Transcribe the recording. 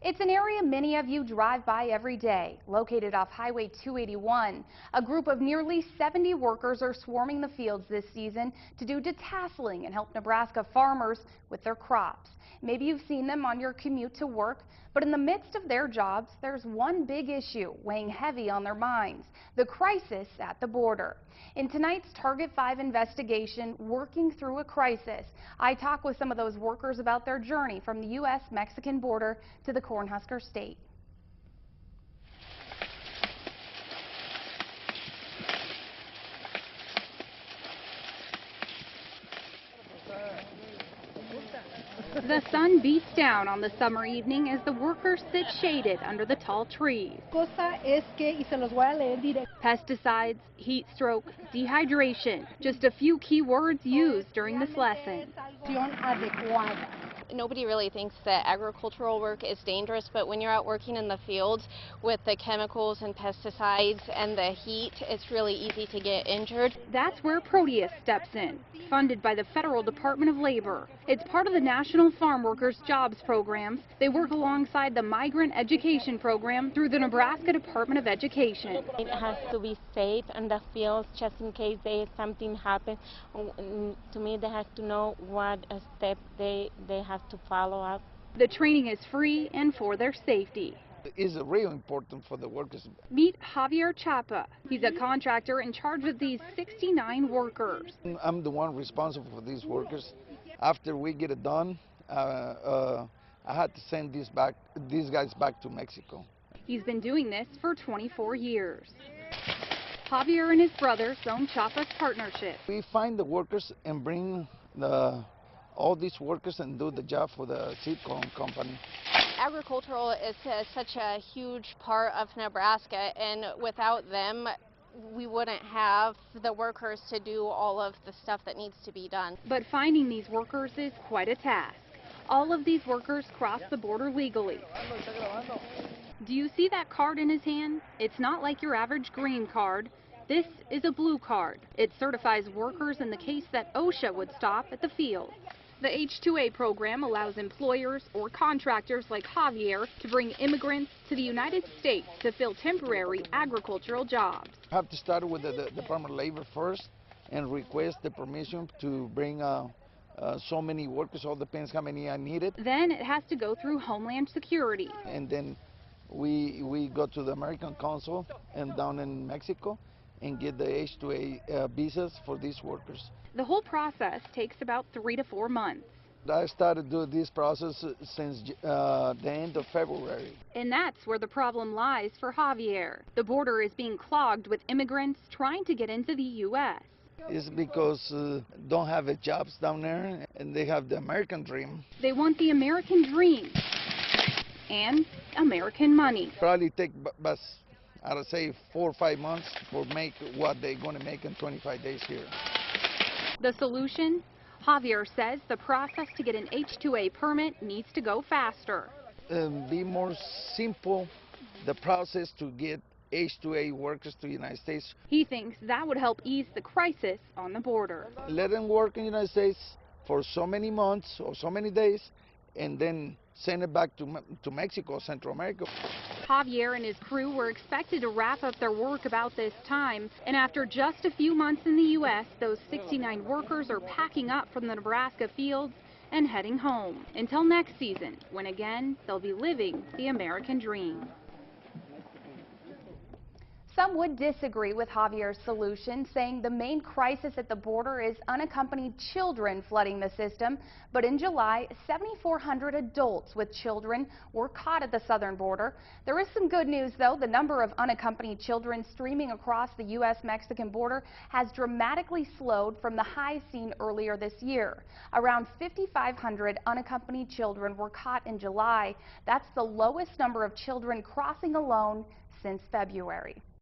It's an area many of you drive by every day. Located off Highway 281, a group of nearly 70 workers are swarming the fields this season to do detasseling and help Nebraska farmers with their crops. Maybe you've seen them on your commute to work, but in the midst of their jobs, there's one big issue weighing heavy on their minds: the crisis at the border. In tonight's Target 5 investigation, Working Through a Crisis, I talk with some of those workers about their journey from the U.S.-Mexican border to the Cornhusker state. The sun beats down on the summer evening as the workers sit shaded under the tall trees. Pesticides, heat stroke, dehydration, just a few key words used during this lesson. Nobody really thinks that agricultural work is dangerous, but when you're out working in the fields with the chemicals and pesticides and the heat, it's really easy to get injured. That's where Proteus steps in, funded by the Federal Department of Labor. It's part of the National Farm Workers Jobs Programs. They work alongside the Migrant Education Program through the Nebraska Department of Education. It has to be safe in the fields just in case something happens. To me, they have to know what step they have to follow up. The training is free and for their safety. It's really important for the workers. Meet Javier Chapa. He's a contractor in charge of these 69 workers. I'm the one responsible for these workers. After we get it done, I had to send these guys back to Mexico. He's been doing this for 24 years. Javier and his brothers own Chapa's partnership. We find the workers and bring all these workers and do the job for the seed corn company. Agricultural is such a huge part of Nebraska, and without them, we wouldn't have the workers to do all of the stuff that needs to be done. But finding these workers is quite a task. All of these workers cross the border legally. Do you see that card in his hand? It's not like your average green card. This is a blue card. It certifies workers in the case that OSHA would stop at the field. The H-2A program allows employers or contractors like Javier to bring immigrants to the United States to fill temporary agricultural jobs. I have to start with the Department of Labor first and request the permission to bring so many workers. All depends how many I needed. Then it has to go through Homeland Security. And then we go to the American Consul and down in Mexico and get the H-2A visas for these workers. The whole process takes about 3 to 4 months. I started doing this process since the end of February. And that's where the problem lies for Javier. The border is being clogged with immigrants trying to get into the U.S. It's because don't have jobs down there, and they have the American dream. They want the American dream and American money. Probably take I'd say 4 or 5 months for make what they're going to make in 25 days here. The solution? Javier says the process to get an H-2A permit needs to go faster. Be more simple, the process to get H-2A workers to the United States. He thinks that would help ease the crisis on the border. Let them work in the United States for so many months or so many days, and then send it back to Mexico, Central America. Javier and his crew were expected to wrap up their work about this time, and after just a few months in the U.S., those 69 workers are packing up from the Nebraska fields and heading home until next season, when again they'll be living the American dream. Some would disagree with Javier's solution, saying the main crisis at the border is unaccompanied children flooding the system. But in July, 7,400 adults with children were caught at the southern border. There is some good news, though. The number of unaccompanied children streaming across the U.S.-Mexican border has dramatically slowed from the highs seen earlier this year. Around 5,500 unaccompanied children were caught in July. That's the lowest number of children crossing alone since February.